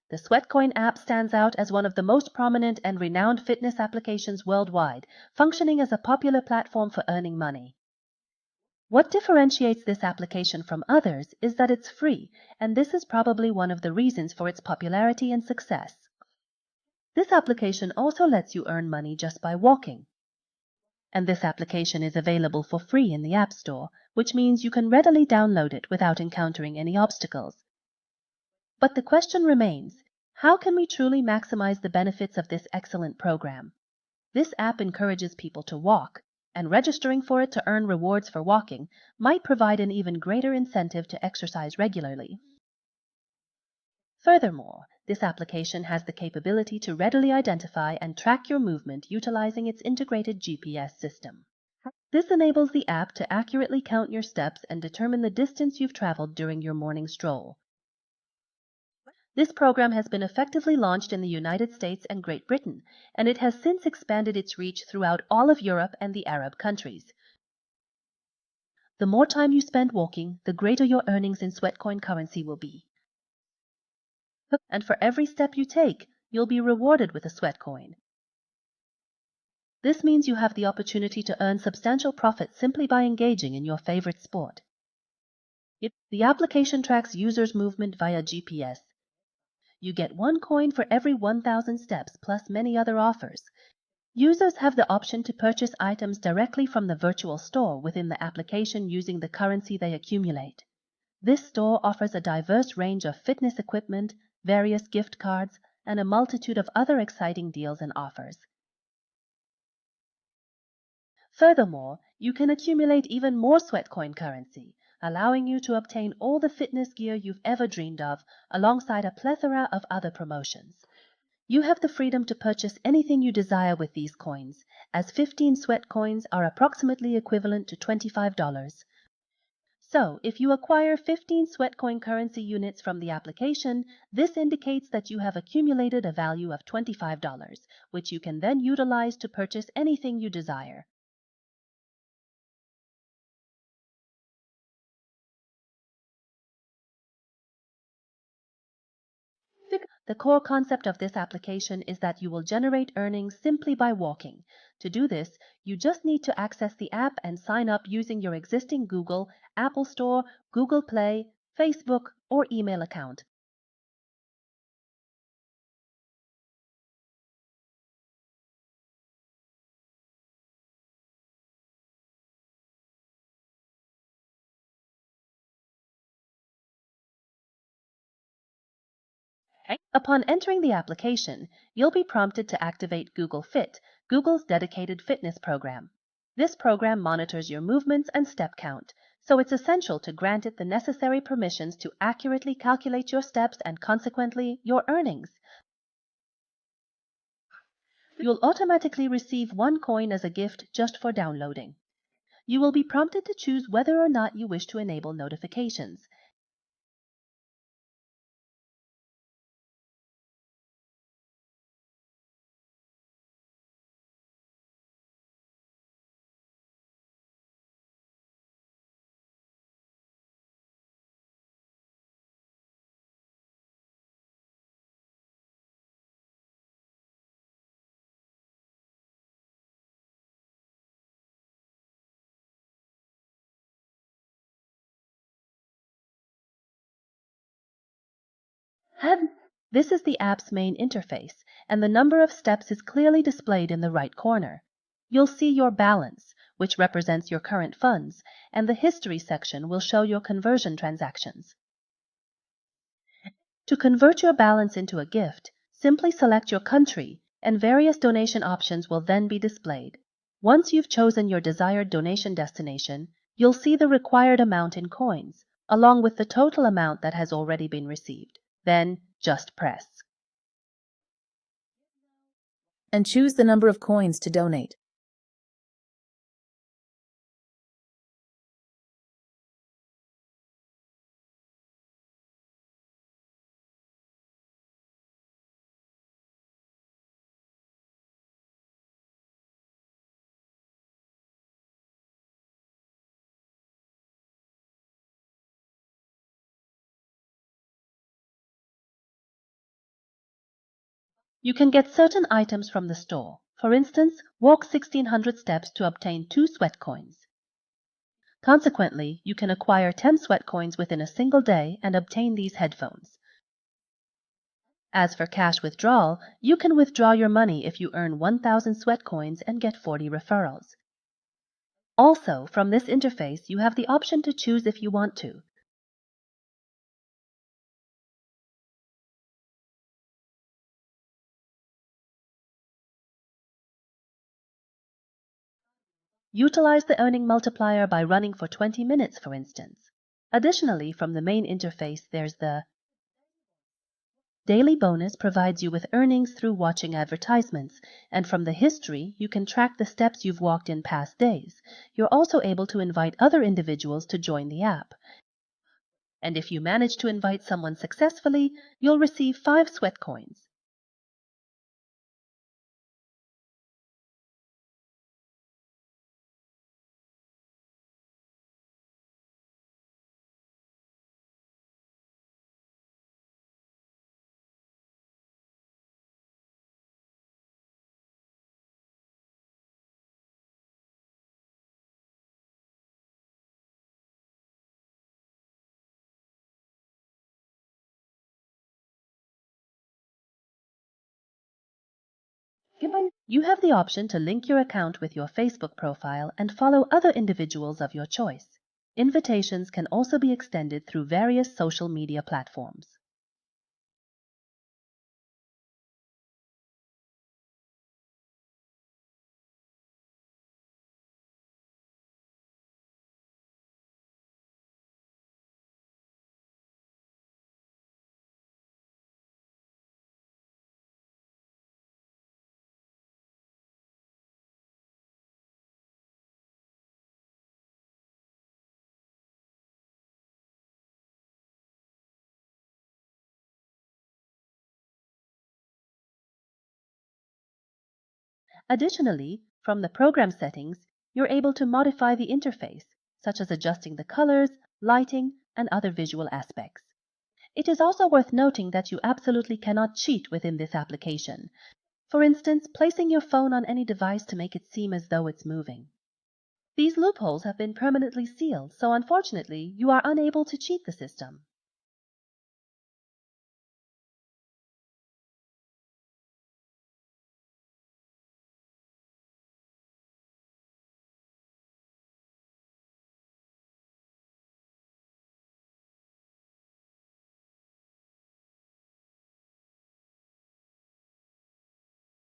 The Sweatcoin app stands out as one of the most prominent and renowned fitness applications worldwide, functioning as a popular platform for earning money. What differentiates this application from others is that it's free, and this is probably one of the reasons for its popularity and success. This application also lets you earn money just by walking. And this application is available for free in the App Store, which means you can readily download it without encountering any obstacles. But the question remains, how can we truly maximize the benefits of this excellent program? This app encourages people to walk, and registering for it to earn rewards for walking might provide an even greater incentive to exercise regularly. Furthermore, this application has the capability to readily identify and track your movement utilizing its integrated GPS system. This enables the app to accurately count your steps and determine the distance you've traveled during your morning stroll. This program has been effectively launched in the United States and Great Britain, and it has since expanded its reach throughout all of Europe and the Arab countries. The more time you spend walking, the greater your earnings in Sweatcoin currency will be. And for every step you take, you'll be rewarded with a Sweatcoin. This means you have the opportunity to earn substantial profits simply by engaging in your favorite sport. The application tracks users' movement via GPS. You get 1 coin for every 1,000 steps plus many other offers. Users have the option to purchase items directly from the virtual store within the application using the currency they accumulate. This store offers a diverse range of fitness equipment, various gift cards, and a multitude of other exciting deals and offers. Furthermore, you can accumulate even more Sweatcoin currency, allowing you to obtain all the fitness gear you've ever dreamed of, alongside a plethora of other promotions. You have the freedom to purchase anything you desire with these coins, as 15 Sweatcoins are approximately equivalent to $25. So, if you acquire 15 Sweatcoin currency units from the application, this indicates that you have accumulated a value of $25, which you can then utilize to purchase anything you desire. The core concept of this application is that you will generate earnings simply by walking. To do this, you just need to access the app and sign up using your existing Google, Apple Store, Google Play, Facebook, or email account. Upon entering the application, you'll be prompted to activate Google Fit, Google's dedicated fitness program. This program monitors your movements and step count, so it's essential to grant it the necessary permissions to accurately calculate your steps and consequently your earnings. You'll automatically receive 1 coin as a gift just for downloading. You will be prompted to choose whether or not you wish to enable notifications. This is the app's main interface, and the number of steps is clearly displayed in the right corner. You'll see your balance, which represents your current funds, and the history section will show your conversion transactions. To convert your balance into a gift, simply select your country, and various donation options will then be displayed. Once you've chosen your desired donation destination, you'll see the required amount in coins, along with the total amount that has already been received. Then just press and choose the number of coins to donate. You can get certain items from the store. For instance, walk 1,600 steps to obtain 2 Sweatcoins. Consequently, you can acquire 10 Sweatcoins within a single day and obtain these headphones. As for cash withdrawal, you can withdraw your money if you earn 1,000 Sweatcoins and get 40 referrals. Also, from this interface, you have the option to choose if you want to. Utilize the earning multiplier by running for 20 minutes, for instance. Additionally, from the main interface, there's the Daily Bonus provides you with earnings through watching advertisements, and from the history, you can track the steps you've walked in past days. You're also able to invite other individuals to join the app. And if you manage to invite someone successfully, you'll receive 5 Sweatcoins. You have the option to link your account with your Facebook profile and follow other individuals of your choice. Invitations can also be extended through various social media platforms. Additionally, from the program settings, you're able to modify the interface, such as adjusting the colors, lighting, and other visual aspects. It is also worth noting that you absolutely cannot cheat within this application. For instance, placing your phone on any device to make it seem as though it's moving. These loopholes have been permanently sealed, so unfortunately, you are unable to cheat the system.